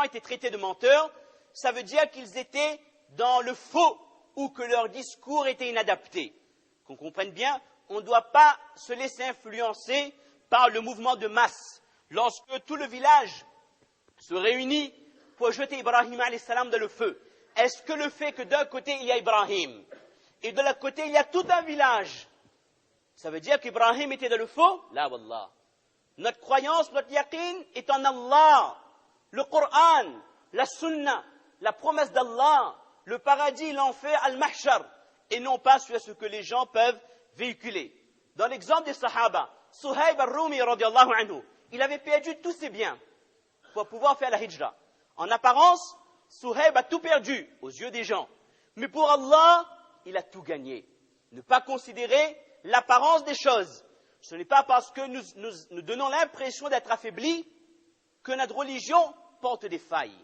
étaient traités de menteurs, ça veut dire qu'ils étaient dans le faux ou que leur discours était inadapté. Qu'on comprenne bien, on ne doit pas se laisser influencer par le mouvement de masse. Lorsque tout le village se réunit pour jeter Ibrahim alayhi salam dans le feu, est-ce que le fait que d'un côté il y a Ibrahim et de l'autre côté il y a tout un village, ça veut dire qu'Ibrahim était dans le faux? La wallah. Notre croyance, notre yaqin est en Allah, le Coran, la Sunna, la promesse d'Allah, le paradis, l'enfer, al-mahshar, et non pas sur ce que les gens peuvent véhiculer. Dans l'exemple des Sahaba, Suhaib al-Rumi, radiallahu anhu, il avait perdu tous ses biens pour pouvoir faire la hijra. En apparence, Suhaib a tout perdu aux yeux des gens, mais pour Allah, il a tout gagné. Ne pas considérer l'apparence des choses. Ce n'est pas parce que nous donnons l'impression d'être affaiblis que notre religion porte des failles.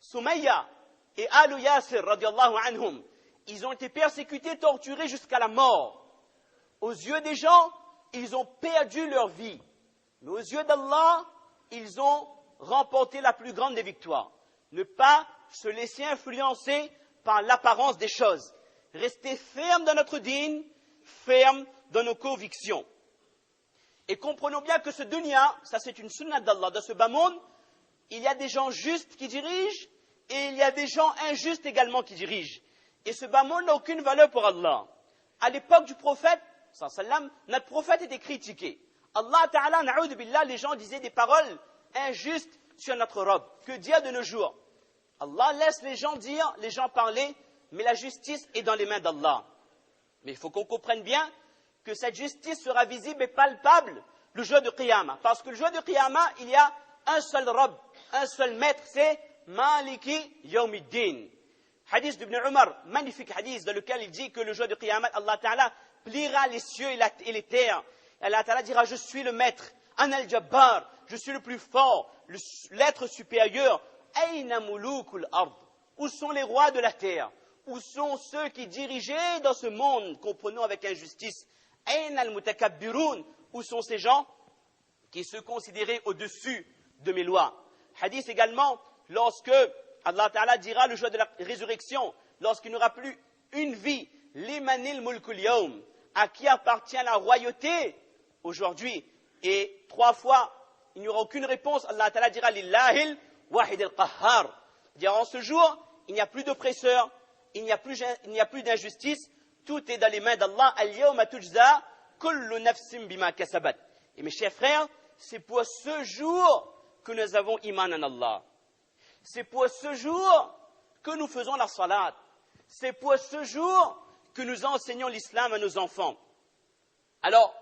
Soumaïa et Alu Yasir, radiallahu anhum, ils ont été persécutés, torturés jusqu'à la mort. Aux yeux des gens, ils ont perdu leur vie. Mais aux yeux d'Allah, ils ont remporté la plus grande des victoires. Ne pas se laisser influencer par l'apparence des choses. Rester ferme dans notre dîn, ferme dans nos convictions. Et comprenons bien que ce dunya, ça c'est une sunnah d'Allah, dans ce bas monde, il y a des gens justes qui dirigent et il y a des gens injustes également qui dirigent. Et ce bas monde n'a aucune valeur pour Allah. À l'époque du prophète, sallam, notre prophète était critiqué. Allah Ta'ala, na'oudhu billah, les gens disaient des paroles injustes sur notre robe. Que dire de nos jours? Allah laisse les gens dire, les gens parler, mais la justice est dans les mains d'Allah. Mais il faut qu'on comprenne bien que cette justice sera visible et palpable le jour de Qiyamah. Parce que le jour de Qiyamah, il y a un seul Rabb, un seul maître, c'est Maliki Yawmiddin. Hadith d'Ibn Umar, magnifique hadith dans lequel il dit que le jour de Qiyamah, Allah Ta'ala pliera les cieux et les terres. Allah Ta'ala dira, je suis le maître, An al-Jabbar, je suis le plus fort, l'être supérieur. Aina mulukul ard. Où sont les rois de la terre? Où sont ceux qui dirigeaient dans ce monde, comprenons avec injustice? Aina al-mutakabbirun. Où sont ces gens qui se considéraient au-dessus de mes lois? Hadith également, lorsque Allah Ta'ala dira le jour de la résurrection, lorsqu'il n'y aura plus une vie, limanil mulkul yawm, à qui appartient la royauté aujourd'hui? Et 3 fois, il n'y aura aucune réponse. Allah Ta'ala dira lillahil wahid al-qahhar. En ce jour, il n'y a plus d'oppresseurs, il n'y a plus d'injustice, tout est dans les mains d'Allah. Al-yawma tujza kullu nafsim bima kasabat. Et mes chers frères, c'est pour ce jour que nous avons iman en Allah. C'est pour ce jour que nous faisons la salat. C'est pour ce jour que nous enseignons l'islam à nos enfants. Alors,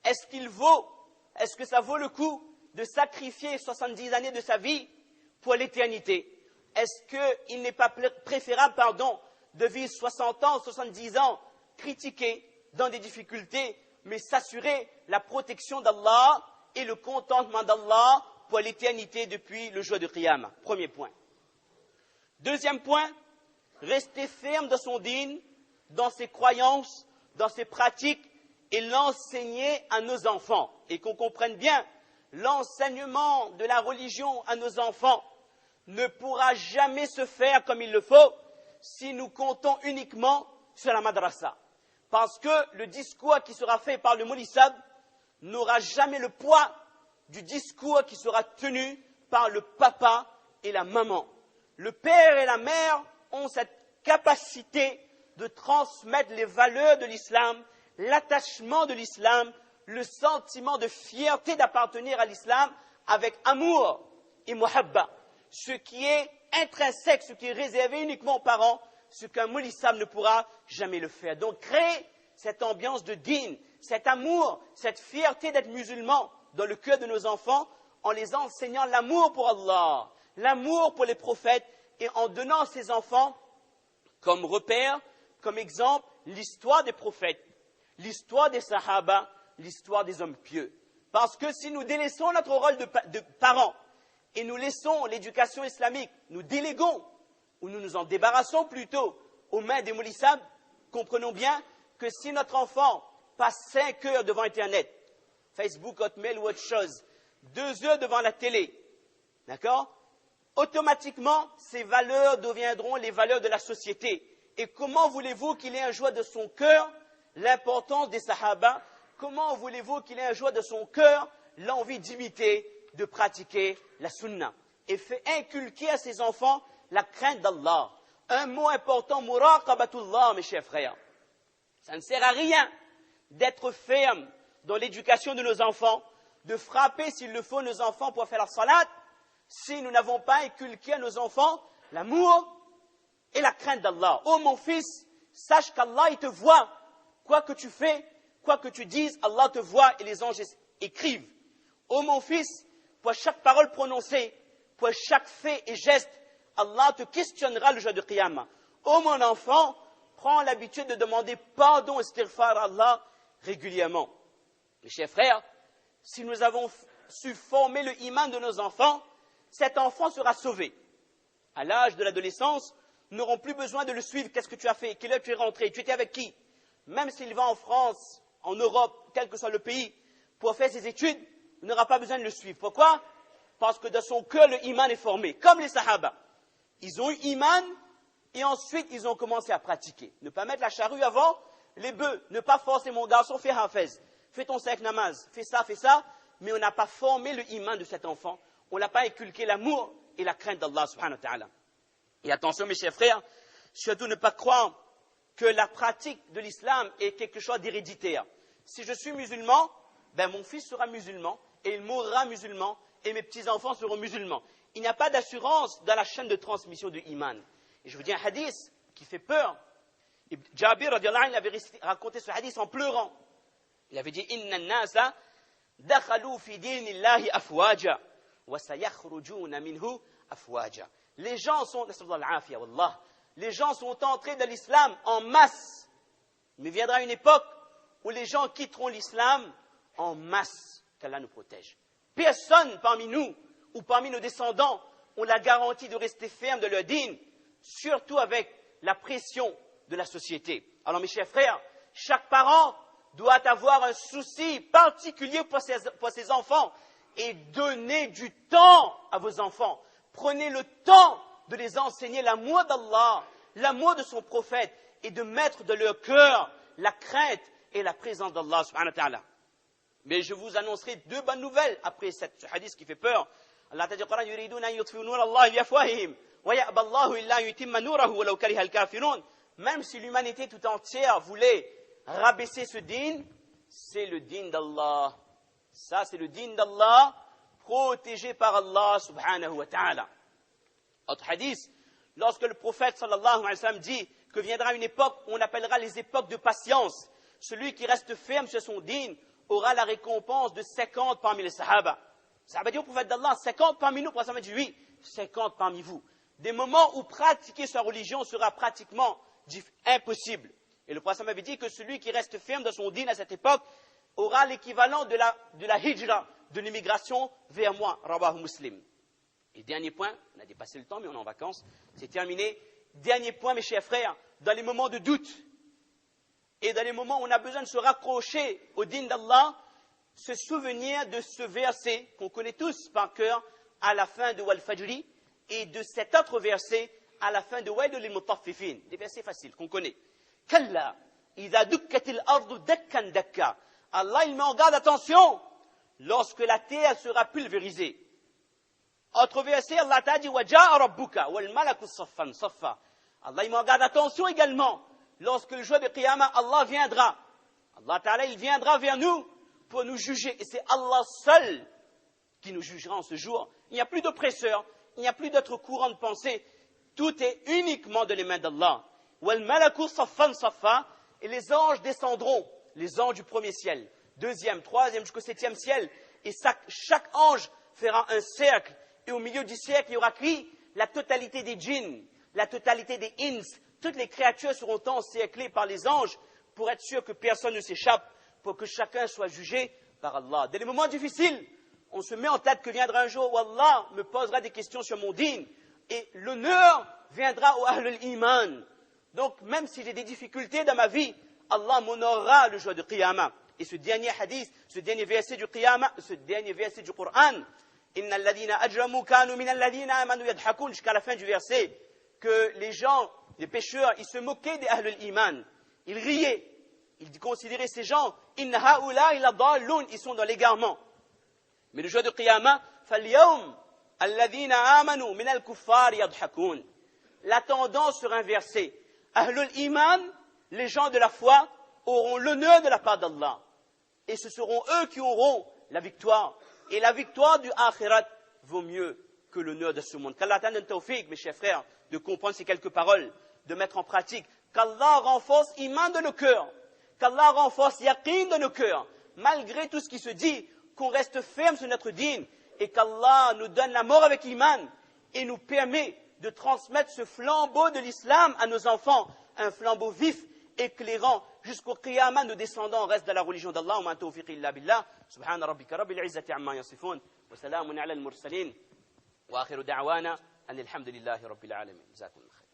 est-ce que ça vaut le coup de sacrifier 70 années de sa vie pour l'éternité? Est-ce qu'il n'est pas préférable, de vivre 60 ans, 70 ans, critiquer dans des difficultés, mais s'assurer la protection d'Allah et le contentement d'Allah pour l'éternité depuis le jour de Qiyamah? Premier point. Deuxième point, rester ferme dans son dîn, dans ses croyances, dans ses pratiques et l'enseigner à nos enfants. Et qu'on comprenne bien, l'enseignement de la religion à nos enfants ne pourra jamais se faire comme il le faut si nous comptons uniquement sur la madrasa. Parce que le discours qui sera fait par le moulissab n'aura jamais le poids du discours qui sera tenu par le papa et la maman. Le père et la mère ont cette capacité de transmettre les valeurs de l'islam, l'attachement de l'islam, le sentiment de fierté d'appartenir à l'islam avec amour et muhabba. Ce qui est intrinsèque, ce qui est réservé uniquement aux parents, ce qu'un moulissab ne pourra jamais le faire. Donc créer cette ambiance de dîn, cet amour, cette fierté d'être musulman dans le cœur de nos enfants en les enseignant l'amour pour Allah, l'amour pour les prophètes et en donnant à ces enfants comme repère, comme exemple, l'histoire des prophètes, l'histoire des sahaba, l'histoire des hommes pieux. Parce que si nous délaissons notre rôle de parents et nous laissons l'éducation islamique, nous déléguons, ou nous nous en débarrassons plutôt aux mains des moulissabs, comprenons bien que si notre enfant passe 5 heures devant Internet, Facebook, Hotmail ou autre chose, 2 heures devant la télé, d'accord, automatiquement, ces valeurs deviendront les valeurs de la société. Et comment voulez-vous qu'il ait un joie de son cœur l'importance des sahaba? Comment voulez-vous qu'il ait un joie de son cœur l'envie d'imiter, de pratiquer la sunna? Et fait inculquer à ses enfants la crainte d'Allah. Un mot important, muraqabatullah, mes chers frères. Ça ne sert à rien d'être ferme dans l'éducation de nos enfants, de frapper s'il le faut nos enfants pour faire la salat, si nous n'avons pas inculqué à nos enfants l'amour et la crainte d'Allah. Oh mon fils, sache qu'Allah il te voit. Quoi que tu fais, quoi que tu dises, Allah te voit et les anges écrivent. Oh mon fils, pour chaque parole prononcée, pour chaque fait et geste, Allah te questionnera le jour de Qiyamah. Oh mon enfant, prends l'habitude de demander pardon et istighfar à Allah régulièrement. Mes chers frères, si nous avons su former le iman de nos enfants, cet enfant sera sauvé. À l'âge de l'adolescence, nous n'aurons plus besoin de le suivre. Qu'est-ce que tu as fait? Quelle heure tu es rentré? Tu étais avec qui? Même s'il va en France, en Europe, quel que soit le pays, pour faire ses études, il n'aura pas besoin de le suivre. Pourquoi? Parce que dans son cœur, le iman est formé. Comme les sahaba. Ils ont eu iman et ensuite ils ont commencé à pratiquer. Ne pas mettre la charrue avant les bœufs. Ne pas forcer mon garçon, fais hafez. Fais ton 5 namaz. Fais ça. Mais on n'a pas formé le iman de cet enfant. On n'a pas inculqué l'amour et la crainte d'Allah subhanahu wa ta'ala. Et attention mes chers frères, surtout ne pas croire que la pratique de l'islam est quelque chose d'héréditaire. Si je suis musulman, ben mon fils sera musulman et il mourra musulman et mes petits-enfants seront musulmans. Il n'y a pas d'assurance dans la chaîne de transmission du iman. Et je vous dis un hadith qui fait peur. Jabir radiallahu anhu avait raconté ce hadith en pleurant. Il avait dit Inna an-nasa dakhalu fi dinillahi afwaja wa sayakhrujuna minhu afwaja. Les gens sont entrés dans l'islam en masse. Mais viendra une époque où les gens quitteront l'islam en masse. Qu'Allah nous protège. Personne parmi nous ou parmi nos descendants ont la garantie de rester ferme de leur dîn, surtout avec la pression de la société. Alors mes chers frères, chaque parent doit avoir un souci particulier pour ses enfants et donner du temps à vos enfants. Prenez le temps de les enseigner l'amour d'Allah, l'amour de son prophète et de mettre de leur cœur la crainte et la présence d'Allah subhanahu wa ta'ala. Mais je vous annoncerai deux bonnes nouvelles après ce hadith qui fait peur. Allah t'a dit Coran yuriduna yutfi'u nur Allah bi afwahihim wa ya'ba Allahu illa yutimma nurahu walau kariha al-kafirun. Même si l'humanité tout entière voulait rabaisser ce dîn, c'est le dîn d'Allah. Ça c'est le dîn d'Allah protégé par Allah subhanahu wa ta'ala. Autre hadith, lorsque le prophète sallallahu alayhi wa sallam dit que viendra une époque où on appellera les époques de patience, celui qui reste ferme sur son dîn aura la récompense de 50 parmi les sahaba. Les sahaba dit au prophète d'Allah, 50 parmi nous, le prophète dit oui, 50 parmi vous. Des moments où pratiquer sa religion sera pratiquement impossible. Et le prophète avait dit que celui qui reste ferme dans son dîn à cette époque aura l'équivalent de la hijra, de l'immigration vers moi, rawahu Muslim. Et dernier point, on a dépassé le temps mais on est en vacances, c'est terminé. Dernier point mes chers frères, dans les moments de doute et dans les moments où on a besoin de se raccrocher au dîn d'Allah, se souvenir de ce verset qu'on connaît tous par cœur à la fin de Wal-Fajri et de cet autre verset à la fin de Wailul lil-Mutaffifin, des versets faciles qu'on connaît. Kalla, idha dukkatil ardu dakkan dakka. Allah il met en garde, attention, lorsque la terre sera pulvérisée. Autre verset, Allah t'a dit waja'a rabbuka wal malaku saffan saffa. Allah il met en garde, attention également, lorsque le jour de Qiyamah, Allah viendra. Allah Ta'ala, il viendra vers nous pour nous juger. Et c'est Allah seul qui nous jugera en ce jour. Il n'y a plus d'oppresseur, il n'y a plus d'autre courant de pensée. Tout est uniquement de les mains d'Allah. Wal malaku saffan saffa. Et les anges descendront, les anges du premier ciel, deuxième, troisième, jusqu'au septième ciel. Et chaque ange fera un cercle. Et au milieu du cercle, il y aura qui? La totalité des djinns, la totalité des ins. Toutes les créatures seront encerclées par les anges pour être sûr que personne ne s'échappe, pour que chacun soit jugé par Allah. Dans les moments difficiles, on se met en tête que viendra un jour où Allah me posera des questions sur mon dîn et l'honneur viendra au Ahlul Iman. Donc même si j'ai des difficultés dans ma vie, Allah m'honorera le jour de Qiyamah. Et ce dernier hadith, ce dernier verset du Qiyamah, ce dernier verset du Coran, Inna alladhina ajramu kanu min alladhina amanu yadhakun, jusqu'à la fin du verset, que les gens, les pécheurs, ils se moquaient des ahlul iman. Ils riaient. Ils considéraient ces gens, inna haula ila dallun, ils sont dans l'égarement. Mais le jour de Qiyamah, فَالْيَوْمَ الَّذِينَ آمَنُوا مِنَ الْكُفَّارِ يَضْحَكُونَ. La tendance sera inversée. Ahlul Iman, les gens de la foi, auront l'honneur de la part d'Allah. Et ce seront eux qui auront la victoire. Et la victoire du Akhirat vaut mieux que l'honneur de ce monde. Qu'Allah t'en donne tawfiq, mes chers frères, de comprendre ces quelques paroles, de mettre en pratique. Qu'Allah renforce Iman de nos cœurs. Qu'Allah renforce Yaqin de nos cœurs. Malgré tout ce qui se dit, qu'on reste ferme sur notre dîne et qu'Allah nous donne la mort avec Iman et nous permet de transmettre ce flambeau de l'islam à nos enfants, un flambeau vif, éclairant, jusqu'au qiyamah, nos descendants restent dans la religion d'Allah. Wa ma tawfiq illa billah. Subhana rabbika rabbil izzati amma yasifun. Wa salamun ala al-mursalin. Wa akhiru da'wana anil hamdulillahi rabbil alamin. Jazakumullah khair.